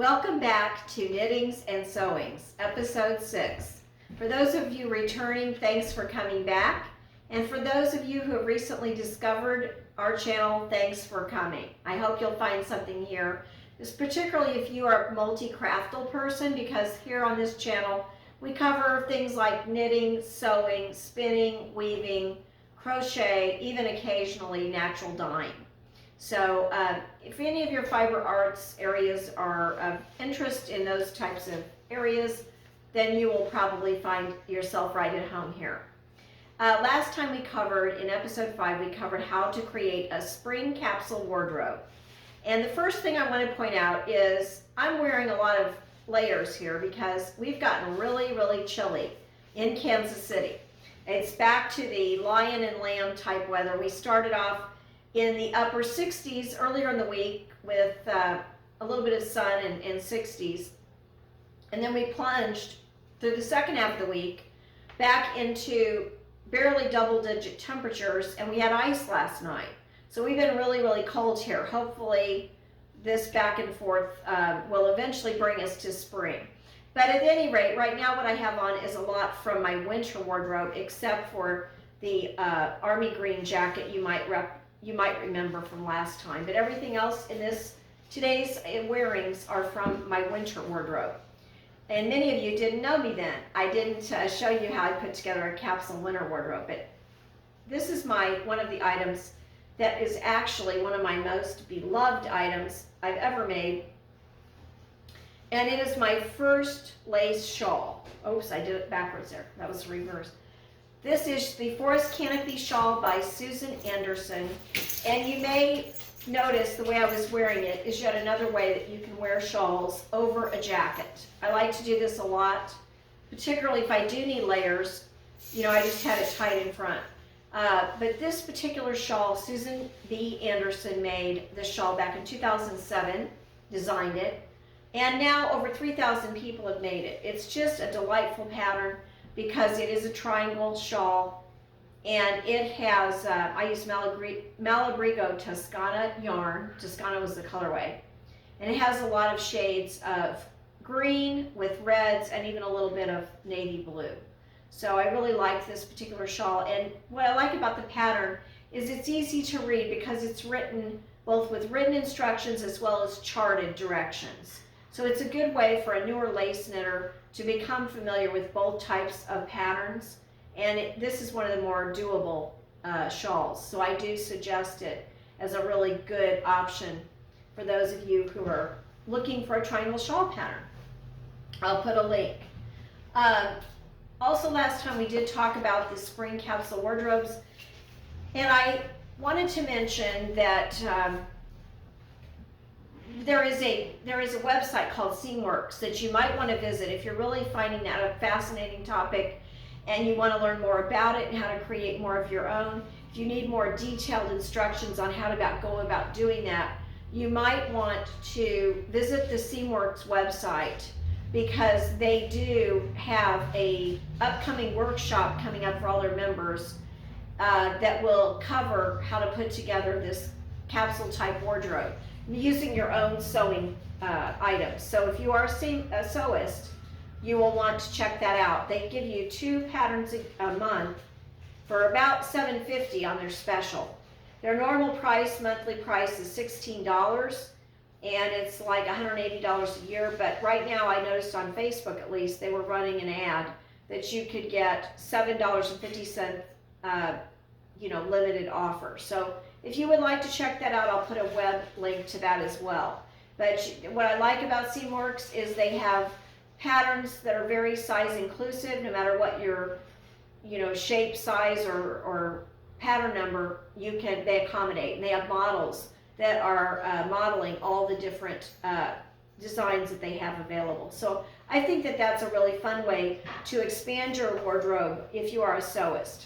Welcome back to Knittings and Sewings, episode 6. For those of you returning, thanks for coming back. And for those of you who have recently discovered our channel, thanks for coming. I hope you'll find something here, particularly if you are a multi-craftal person, because here on this channel, we cover things like knitting, sewing, spinning, weaving, crochet, even occasionally natural dyeing. So if any of your fiber arts areas are of interest in those types of areas, then you will probably find yourself right at home here. Last time we covered, in episode 5, we covered how to create a spring capsule wardrobe. And the first thing I want to point out is I'm wearing a lot of layers here because we've gotten really, really chilly in Kansas City. It's back to the lion and lamb type weather. We started off in the upper 60s earlier in the week with a little bit of sun and 60s. And then we plunged through the second half of the week back into barely double-digit temperatures, and we had ice last night. So we've been really, really cold here. Hopefully this back and forth will eventually bring us to spring. But at any rate, right now what I have on is a lot from my winter wardrobe, except for the army green jacket you might remember from last time. But everything else in today's wearings are from my winter wardrobe. And many of you didn't know me then. I didn't show you how I put together a capsule winter wardrobe. But this is one of the items that is actually one of my most beloved items I've ever made. And it is my first lace shawl. Oops, I did it backwards there. That was reversed. This is the Forest Canopy shawl by Susan Anderson. And you may notice the way I was wearing it is yet another way that you can wear shawls over a jacket. I like to do this a lot, particularly if I do need layers. You know, I just had it tied in front. But this particular shawl, Susan B. Anderson made this shawl back in 2007, designed it. And now over 3,000 people have made it. It's just a delightful pattern because it is a triangle shawl, and it has, I use Malabrigo Toscana yarn. Toscana was the colorway. And it has a lot of shades of green with reds and even a little bit of navy blue. So I really like this particular shawl. And what I like about the pattern is it's easy to read because it's written both with written instructions as well as charted directions. So it's a good way for a newer lace knitter to become familiar with both types of patterns. And this is one of the more doable shawls. So I do suggest it as a really good option for those of you who are looking for a triangle shawl pattern. I'll put a link. Also last time we did talk about the spring capsule wardrobes. And I wanted to mention that there is a website called Seamwork that you might want to visit if you're really finding that a fascinating topic and you want to learn more about it and how to create more of your own. If you need more detailed instructions on how to go about doing that, you might want to visit the Seamworks website because they do have a upcoming workshop coming up for all their members that will cover how to put together this capsule type wardrobe using your own sewing items. So if you are a sewist, you will want to check that out. They give you 2 patterns a month for about $7.50 on their special. Their normal price, monthly price, is $16, and it's like $180 a year. But right now, I noticed on Facebook at least, they were running an ad that you could get $7.50, limited offer. So if you would like to check that out, I'll put a web link to that as well. But what I like about Seamworks is they have patterns that are very size inclusive, no matter what your shape, size, or pattern number, they accommodate. And they have models that are modeling all the different designs that they have available. So I think that that's a really fun way to expand your wardrobe if you are a sewist.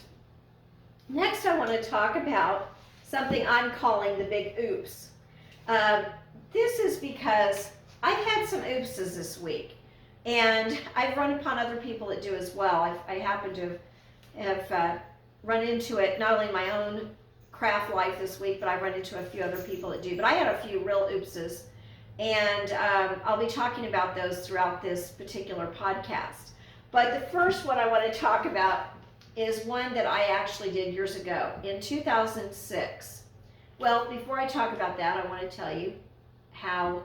Next, I want to talk about something I'm calling the big oops. This is because I've had some oopses this week, and I've run upon other people that do as well. I happen to have run into it not only in my own craft life this week, but I've run into a few other people that do. But I had a few real oopses And I'll be talking about those throughout this particular podcast. But the first one I want to talk about is one that I actually did years ago in 2006. Well, before I talk about that, I want to tell you how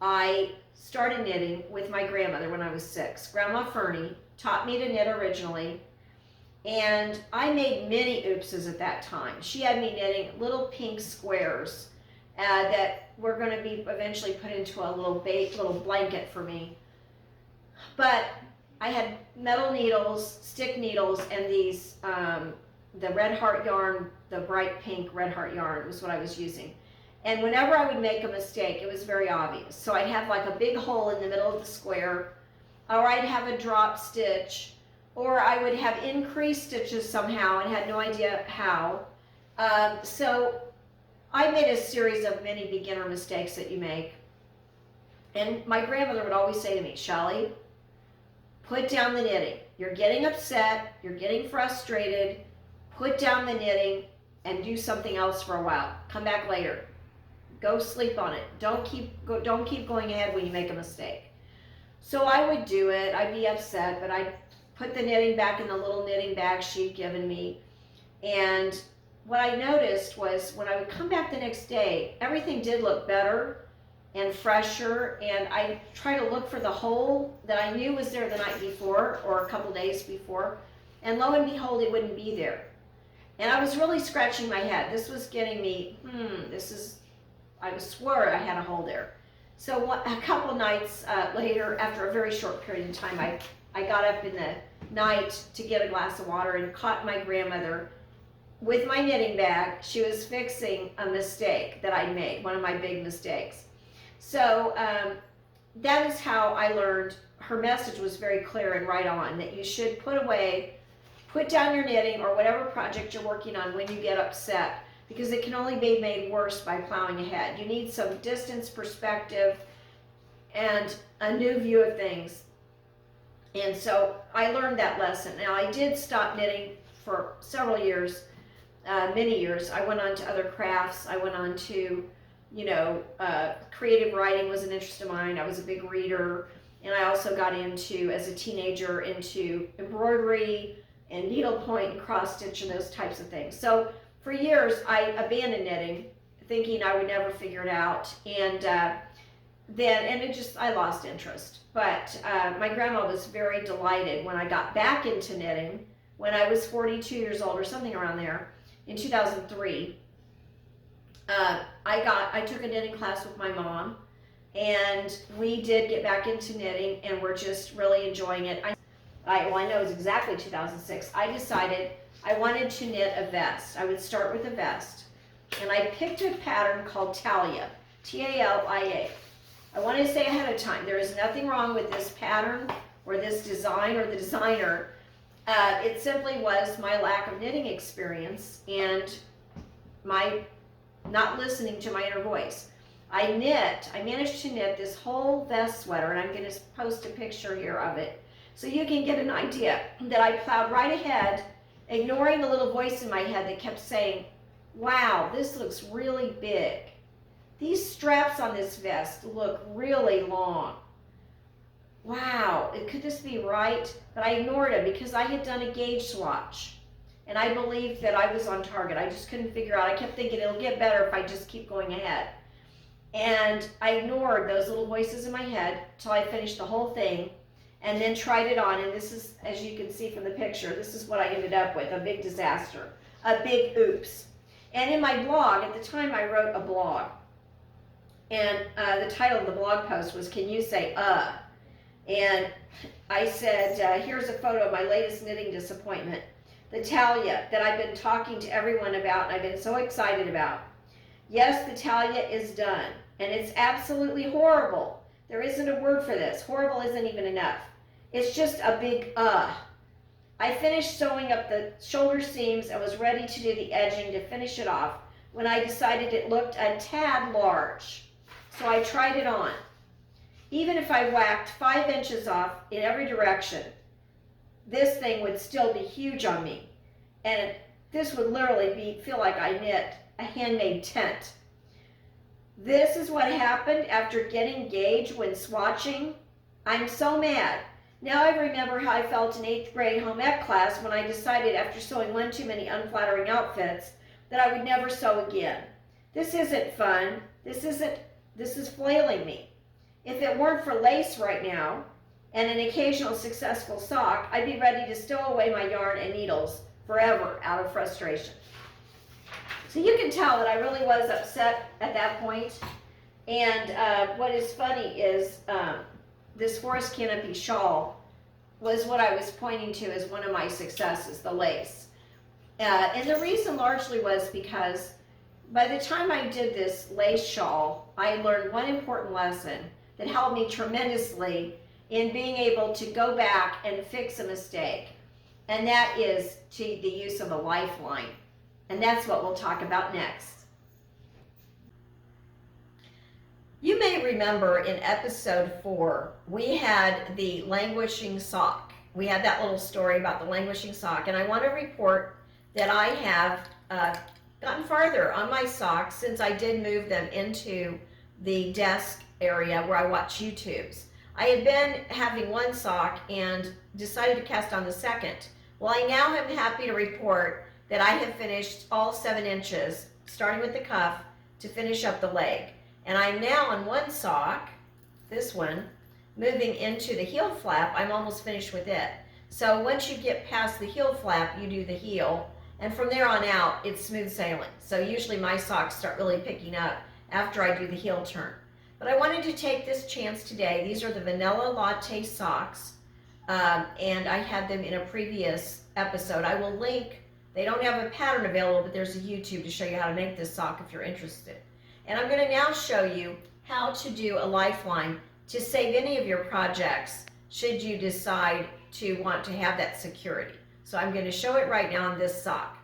I started knitting with my grandmother when I was 6. Grandma Fernie taught me to knit originally, and I made many oopses at that time. She had me knitting little pink squares that were going to be eventually put into a little blanket for me. But I had metal needles, stick needles, and these, the Red Heart yarn, the bright pink Red Heart yarn was what I was using. And whenever I would make a mistake, it was very obvious. So I'd have like a big hole in the middle of the square, or I'd have a drop stitch, or I would have increased stitches somehow and had no idea how. So I made a series of many beginner mistakes that you make. And my grandmother would always say to me, Shelley, put down the knitting. You're getting upset, you're getting frustrated, put down the knitting and do something else for a while. Come back later. Go sleep on it. Don't keep going ahead when you make a mistake. So I would do it. I'd be upset, but I'd put the knitting back in the little knitting bag she'd given me. And what I noticed was when I would come back the next day, everything did look better and fresher, and I try to look for the hole that I knew was there the night before or a couple days before, and lo and behold, it wouldn't be there. And I was really scratching my head. This was getting me, I swore I had a hole there. So a couple nights later, after a very short period of time, I got up in the night to get a glass of water and caught my grandmother with my knitting bag. She was fixing a mistake that I made, one of my big mistakes. So that is how I learned. Her message was very clear and right on, that you should put down your knitting or whatever project you're working on when you get upset, because it can only be made worse by plowing ahead. You need some distance, perspective, and a new view of things. And so I learned that lesson. Now I did stop knitting for several years, many years. I went on to other crafts. I went on to, creative writing was an interest of mine. I was a big reader. And I also got into, as a teenager, into embroidery and needlepoint and cross stitch and those types of things. So for years, I abandoned knitting, thinking I would never figure it out. And I lost interest. But my grandma was very delighted when I got back into knitting when I was 42 years old or something around there in 2003. I took a knitting class with my mom, and we did get back into knitting, and we're just really enjoying it. I know it was exactly 2006. I decided I wanted to knit a vest. I would start with a vest, and I picked a pattern called Talia, Talia. I want to say ahead of time, there is nothing wrong with this pattern or this design or the designer. It simply was my lack of knitting experience and my not listening to my inner voice. I managed to knit this whole vest sweater, and I'm going to post a picture here of it so you can get an idea that I plowed right ahead, ignoring the little voice in my head that kept saying, wow, this looks really big. These straps on this vest look really long. Wow, could this be right? But I ignored it because I had done a gauge swatch, and I believed that I was on target. I just couldn't figure out. I kept thinking it'll get better if I just keep going ahead. And I ignored those little voices in my head till I finished the whole thing and then tried it on. And this is, as you can see from the picture, this is what I ended up with, a big disaster, a big oops. And in my blog, at the time I wrote a blog, and the title of the blog post was, Can You Say And I said, here's a photo of my latest knitting disappointment, the Talia that I've been talking to everyone about and I've been so excited about. Yes, the Talia is done, and it's absolutely horrible. There isn't a word for this. Horrible isn't even enough. It's just a big I finished sewing up the shoulder seams and was ready to do the edging to finish it off when I decided it looked a tad large. So I tried it on. Even if I whacked 5 inches off in every direction, this thing would still be huge on me. And this would literally feel like I knit a handmade tent. This is what happened after getting gauge when swatching. I'm so mad. Now I remember how I felt in 8th grade home ec class when I decided after sewing one too many unflattering outfits that I would never sew again. This isn't fun. This is flailing me. If it weren't for lace right now and an occasional successful sock, I'd be ready to stow away my yarn and needles forever out of frustration. So you can tell that I really was upset at that point. And what is funny is this forest canopy shawl was what I was pointing to as one of my successes, the lace. And the reason largely was because by the time I did this lace shawl, I learned one important lesson that helped me tremendously in being able to go back and fix a mistake. And that is the use of a lifeline. And that's what we'll talk about next. You may remember in episode 4, we had the languishing sock. We had that little story about the languishing sock, and I want to report that I have gotten farther on my socks since I did move them into the desk area where I watch YouTubes. I had been having one sock and decided to cast on the second. Well, I now am happy to report that I have finished all 7 inches, starting with the cuff, to finish up the leg. And I'm now on one sock, this one, moving into the heel flap. I'm almost finished with it. So once you get past the heel flap, you do the heel, and from there on out, it's smooth sailing. So usually my socks start really picking up after I do the heel turn. But I wanted to take this chance today. These are the Vanilla Latte socks, and I had them in a previous episode. I will link. They don't have a pattern available, but there's a YouTube to show you how to make this sock if you're interested. And I'm going to now show you how to do a lifeline to save any of your projects should you decide to want to have that security. So I'm going to show it right now on this sock.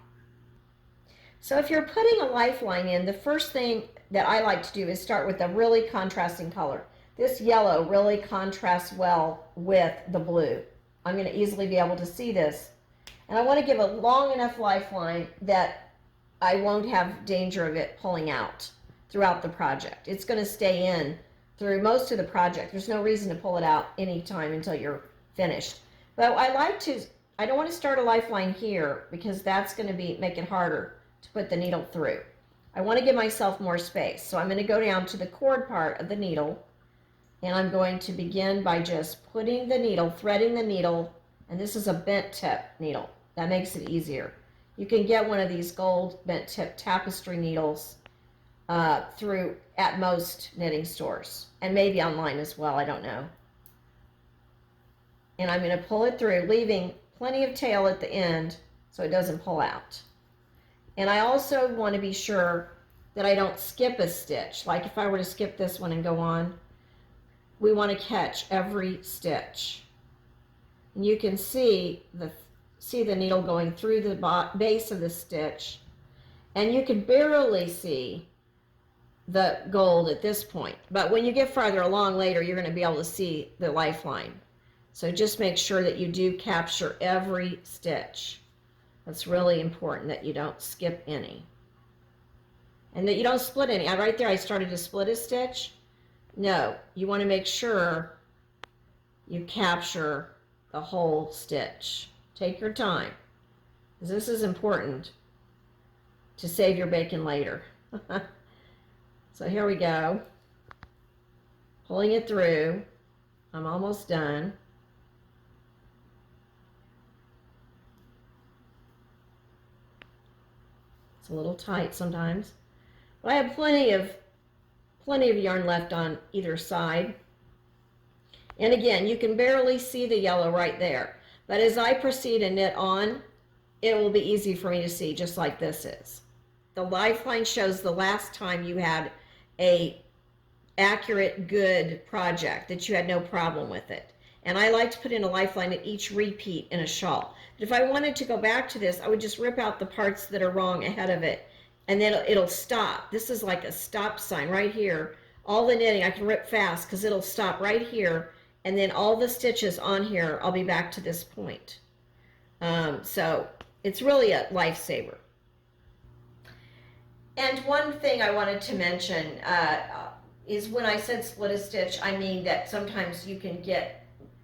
So if you're putting a lifeline in, the first thing that I like to do is start with a really contrasting color. This yellow really contrasts well with the blue. I'm going to easily be able to see this. And I want to give a long enough lifeline that I won't have danger of it pulling out throughout the project. It's going to stay in through most of the project. There's no reason to pull it out anytime until you're finished. But I don't want to start a lifeline here because that's going to make it harder to put the needle through. I want to give myself more space. So I'm going to go down to the cord part of the needle, and I'm going to begin by just putting the needle, threading the needle, and this is a bent tip needle. That makes it easier. You can get one of these gold bent tip tapestry needles through at most knitting stores, and maybe online as well, I don't know. And I'm going to pull it through, leaving plenty of tail at the end so it doesn't pull out. And I also want to be sure that I don't skip a stitch. Like if I were to skip this one and go on, we want to catch every stitch. And you can see the needle going through the base of the stitch, and you can barely see the gold at this point. But when you get farther along later, you're going to be able to see the lifeline. So just make sure that you do capture every stitch. That's really important, that you don't skip any. And that you don't split any. Right there I started to split a stitch. No, you want to make sure you capture the whole stitch. Take your time, because this is important to save your bacon later. So here we go. Pulling it through. I'm almost done. It's a little tight sometimes, but I have plenty of yarn left on either side. And again, you can barely see the yellow right there. But as I proceed and knit on, it will be easy for me to see, just like this is. The lifeline shows the last time you had a accurate, good project, that you had no problem with it. And I like to put in a lifeline at each repeat in a shawl. But if I wanted to go back to this, I would just rip out the parts that are wrong ahead of it, and then it'll stop. This is like a stop sign right here. All the knitting I can rip fast because it'll stop right here, and then all the stitches on here, I'll be back to this point. So it's really a lifesaver. And one thing I wanted to mention is when I said split a stitch, I mean that sometimes you can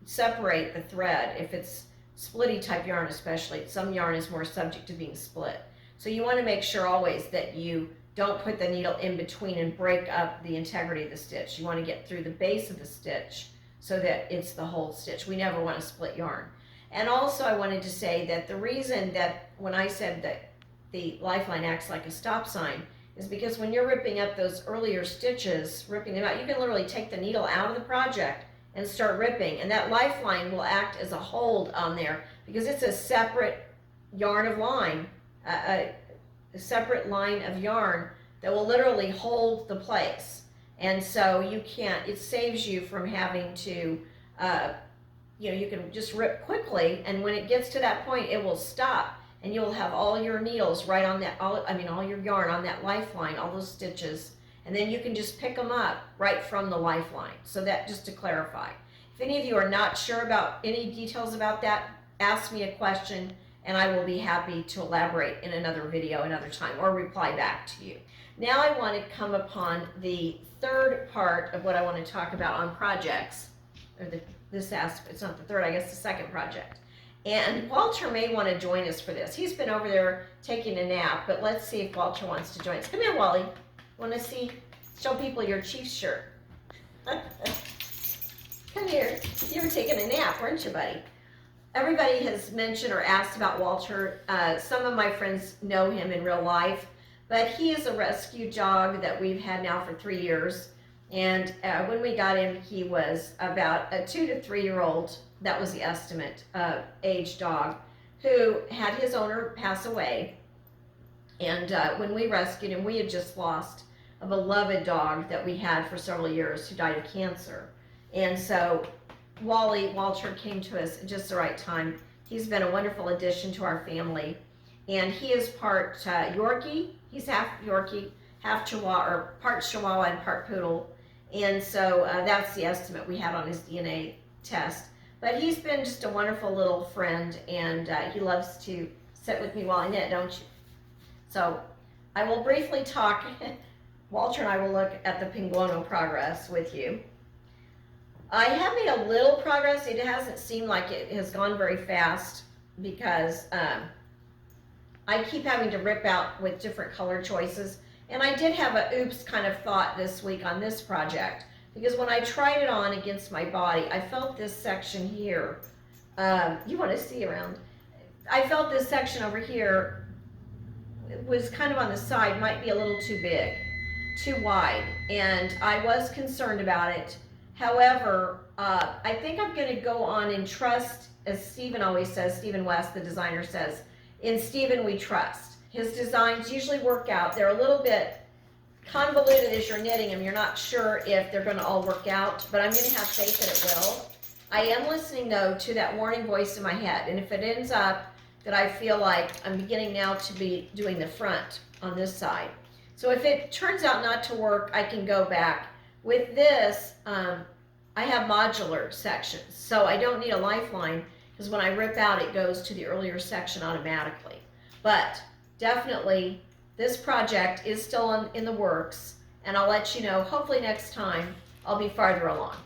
separate the thread if it's splitty type yarn, especially. Some yarn is more subject to being split. So you want to make sure always that you don't put the needle in between and break up the integrity of the stitch. You want to get through the base of the stitch so that it's the whole stitch. We never want to split yarn. And also I wanted to say that the reason that when I said that the lifeline acts like a stop sign is because when you're ripping up those earlier stitches, ripping them out, you can literally take the needle out of the project and start ripping, and that lifeline will act as a hold on there because it's a separate yarn of line, a separate line of yarn that will literally hold the place. And so you can't, it saves you from having to, you can just rip quickly, and when it gets to that point, it will stop, and you'll have all your needles right on that, all your yarn on that lifeline, all those stitches, and then you can just pick them up right from the lifeline. So that, just to clarify. If any of you are not sure about any details about that, ask me a question, and I will be happy to elaborate in another video another time, or reply back to you. Now I want to come upon the third part of what I want to talk about on projects, or this aspect. It's not the third, I guess the second project. And Walter may want to join us for this. He's been over there taking a nap, but let's see if Walter wants to join us. Come here, Wally. Want to show people your Chiefs shirt? Come here. You were taking a nap, weren't you, buddy? Everybody has mentioned or asked about Walter. Some of my friends know him in real life, but he is a rescue dog that we've had now for 3 years. And when we got him, he was about a 2 to 3 year old. That was the estimate age dog who had his owner pass away. And when we rescued him, we had just lost a beloved dog that we had for several years who died of cancer. And so Walter came to us at just the right time. He's been a wonderful addition to our family. And he is part Yorkie. He's half Yorkie, half Chihuahua, or part Chihuahua and part Poodle. And so that's the estimate we had on his DNA test. But he's been just a wonderful little friend, and he loves to sit with me while I knit, don't you? So I will briefly talk. Walter and I will look at the Pinguono progress with you. I have made a little progress. It hasn't seemed like it has gone very fast because I keep having to rip out with different color choices. And I did have a oops kind of thought this week on this project, because when I tried it on against my body, I felt this section here. You want to see around. I felt this section over here was kind of on the side, might be a little too big, too wide, and I was concerned about it. However, I think I'm going to go on and trust, as Stephen always says, Stephen West, the designer, says, in Stephen we trust. His designs usually work out. They're a little bit convoluted as you're knitting them. You're not sure if they're going to all work out, but I'm going to have faith that it will. I am listening, though, to that warning voice in my head, and if it ends up that I feel like I'm beginning now to be doing the front on this side. So if it turns out not to work, I can go back. With this, I have modular sections, so I don't need a lifeline, because when I rip out, it goes to the earlier section automatically. But definitely, this project is still in the works, and I'll let you know, hopefully next time, I'll be farther along.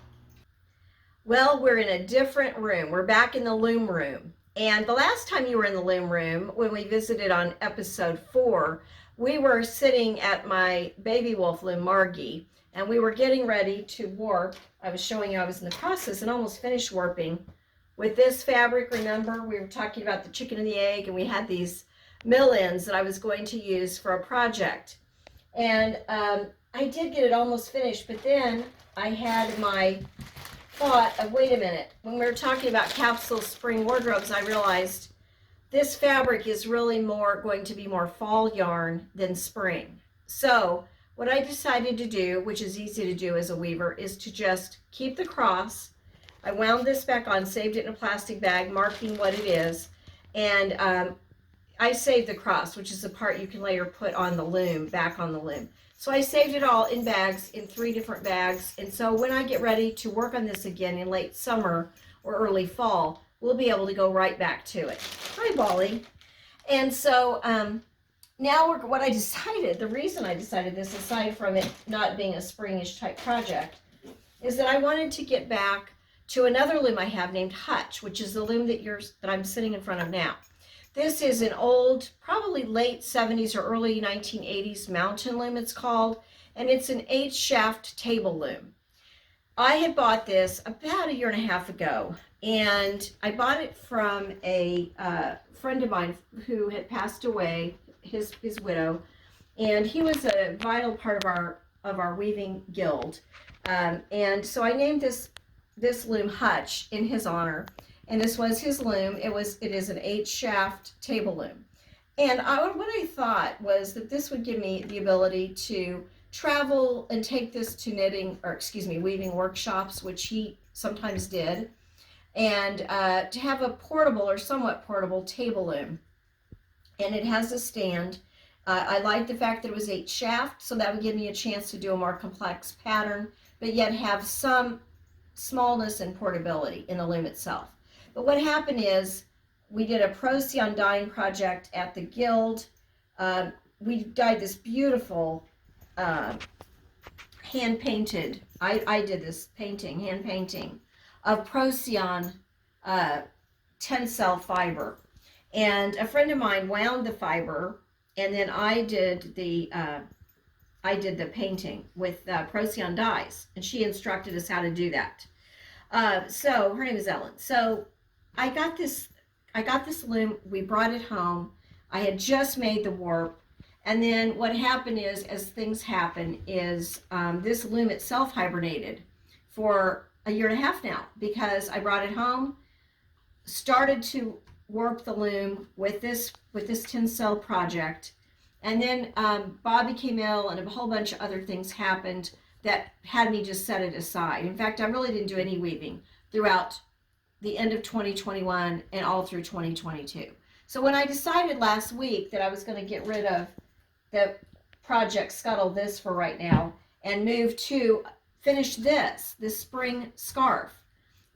Well, we're in a different room. We're back in the loom room. And the last time you were in the loom room, when we visited on episode 4, we were sitting at my baby wolf loom, Margie, and we were getting ready to warp. I was showing you I was in the process and almost finished warping with this fabric. Remember, we were talking about the chicken and the egg, and we had these mill ends that I was going to use for a project. And I did get it almost finished, but then I had my thought of, wait a minute, when we were talking about capsule spring wardrobes, I realized this fabric is really going to be more fall yarn than spring. So what I decided to do, which is easy to do as a weaver, is to just keep the cross. I wound this back on, saved it in a plastic bag, marking what it is, and I saved the cross, which is the part you can later put on the loom, back on the loom. So I saved it all in bags, in 3 different bags, and so when I get ready to work on this again in late summer or early fall, we'll be able to go right back to it. Hi, Bolly. And so now what I decided, the reason I decided this, aside from it not being a springish type project, is that I wanted to get back to another loom I have named Hutch, which is the loom that I'm sitting in front of now. This is an old, probably late 70s or early 1980s mountain loom, it's called, and it's an 8-shaft table loom. I had bought this about 1.5 years ago, and I bought it from a friend of mine who had passed away, his widow, and he was a vital part of our weaving guild. And so I named this loom Hutch in his honor, and this was his loom. It is an 8-shaft table loom. And what I thought was that this would give me the ability to travel and take this to weaving workshops, which he sometimes did, and to have a portable or somewhat portable table loom. And it has a stand. I like the fact that it was 8-shaft, so that would give me a chance to do a more complex pattern, but yet have some smallness and portability in the loom itself. But what happened is we did a Procyon dyeing project at the guild. We dyed this beautiful hand-painted, I did this hand painting of Procyon tencel fiber. And a friend of mine wound the fiber, and then I did the painting with Procyon dyes, and she instructed us how to do that. So her name is Ellen. So I got this loom. We brought it home. I had just made the warp, and then what happened is, as things happen, is this loom itself hibernated for 1.5 years now, because I brought it home, started to warp the loom with this tencel project, and then Bob became ill, and a whole bunch of other things happened that had me just set it aside. In fact, I really didn't do any weaving throughout the end of 2021 and all through 2022. So when I decided last week that I was going to get rid of the project, scuttle this for right now, and move to finish this spring scarf,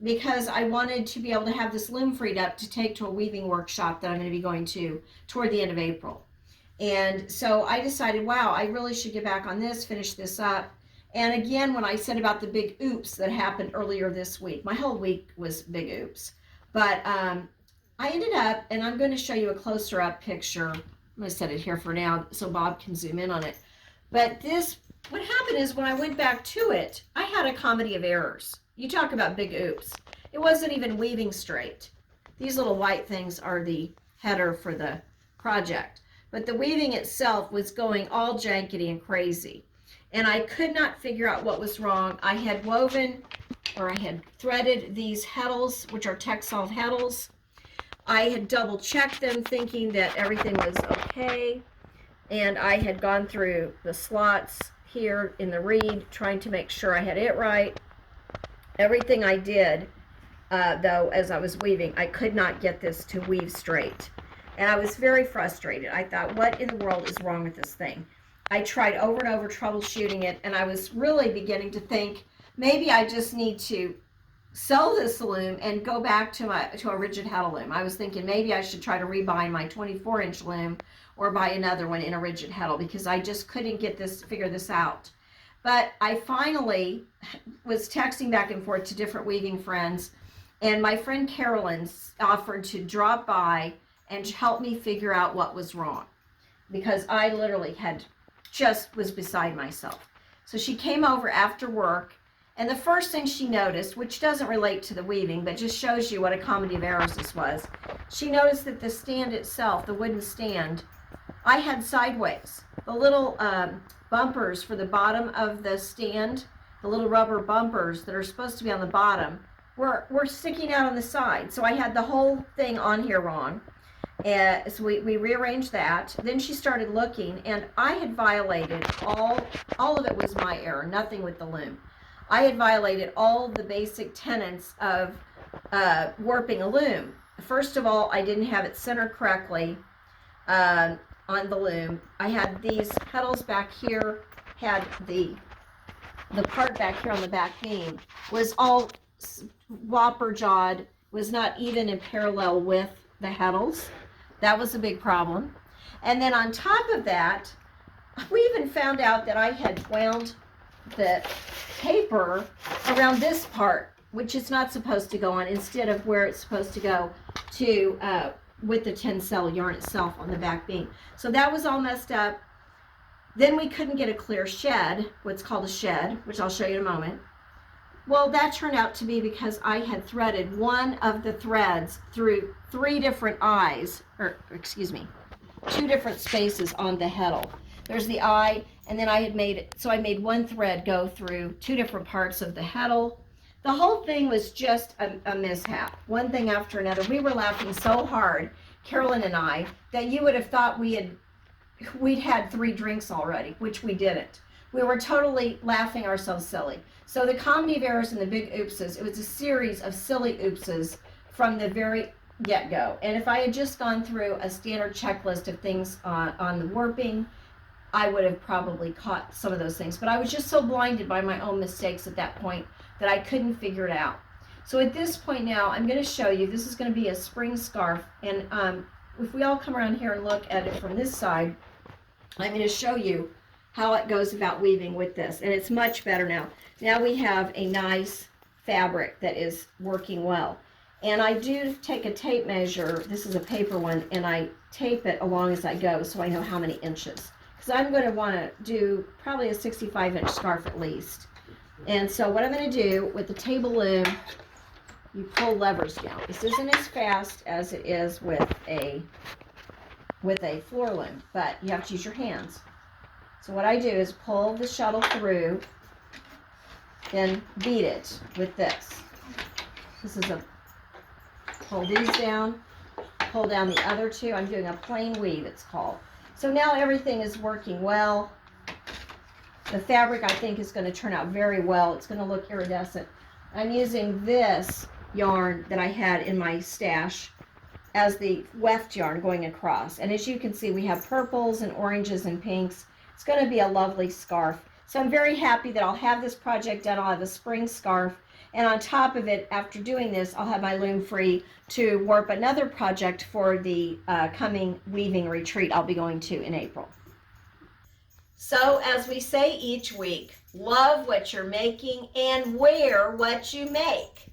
because I wanted to be able to have this loom freed up to take to a weaving workshop that I'm going to be going to toward the end of April. And so I decided, wow, I really should get back on this, finish this up. And again, when I said about the big oops that happened earlier this week, my whole week was big oops. But I ended up, and I'm going to show you a closer up picture. I'm going to set it here for now so Bob can zoom in on it. But what happened is when I went back to it, I had a comedy of errors. You talk about big oops. It wasn't even weaving straight. These little white things are the header for the project. But the weaving itself was going all jankety and crazy. And I could not figure out what was wrong. I had threaded these heddles, which are textile heddles. I had double checked them thinking that everything was okay. And I had gone through the slots here in the reed, trying to make sure I had it right. Everything I did, though, as I was weaving, I could not get this to weave straight. And I was very frustrated. I thought, what in the world is wrong with this thing? I tried over and over troubleshooting it, and I was really beginning to think, maybe I just need to sell this loom and go back to a rigid heddle loom. I was thinking maybe I should try to rebind my 24-inch loom or buy another one in a rigid heddle, because I just couldn't figure this out. But I finally was texting back and forth to different weaving friends, and my friend Carolyn offered to drop by and help me figure out what was wrong, because I literally was beside myself. So she came over after work, and the first thing she noticed, which doesn't relate to the weaving, but just shows you what a comedy of errors this was, she noticed that the stand itself, the wooden stand, I had sideways. The little bumpers for the bottom of the stand, the little rubber bumpers that are supposed to be on the bottom, were sticking out on the side. So I had the whole thing on here wrong. So we rearranged that. Then she started looking, and I had violated all of it was my error, nothing with the loom. I had violated all the basic tenets of warping a loom. First of all, I didn't have it centered correctly on the loom. I had these petals back here, had the part back here on the back beam was all whopper jawed, was not even in parallel with the heddles. That was a big problem. And then on top of that, we even found out that I had wound the paper around this part, which is not supposed to go on, instead of where it's supposed to go to with the tencel yarn itself on the back beam. So that was all messed up. Then we couldn't get a clear shed, what's called a shed, which I'll show you in a moment. Well, that turned out to be because I had threaded one of the threads through 3 different eyes, or excuse me, 2 different spaces on the heddle. There's the eye, and then I had made it, so I made one thread go through 2 different parts of the heddle. The whole thing was just a mishap, one thing after another. We were laughing so hard, Carolyn and I, that you would have thought we'd had 3 drinks already, which we didn't. We were totally laughing ourselves silly. So the comedy of errors and the big oopses, it was a series of silly oopses from the very get-go. And if I had just gone through a standard checklist of things on the warping, I would have probably caught some of those things. But I was just so blinded by my own mistakes at that point that I couldn't figure it out. So at this point now, I'm going to show you, this is going to be a spring scarf. And if we all come around here and look at it from this side, I'm going to show you how it goes about weaving with this. And it's much better now. Now we have a nice fabric that is working well. And I do take a tape measure, this is a paper one, and I tape it along as I go so I know how many inches. Because I'm going to want to do probably a 65-inch scarf at least. And so what I'm going to do with the table loom, you pull levers down. This isn't as fast as it is with a floor loom, but you have to use your hands. So what I do is pull the shuttle through, then beat it with this. This is a pull these down, pull down the other 2. I'm doing a plain weave, it's called. So now everything is working well. The fabric, I think, is going to turn out very well. It's going to look iridescent. I'm using this yarn that I had in my stash as the weft yarn going across. And as you can see, we have purples and oranges and pinks. It's going to be a lovely scarf. So I'm very happy that I'll have this project done. I'll have a spring scarf. And on top of it, after doing this, I'll have my loom free to warp another project for the coming weaving retreat I'll be going to in April. So as we say each week, love what you're making and wear what you make.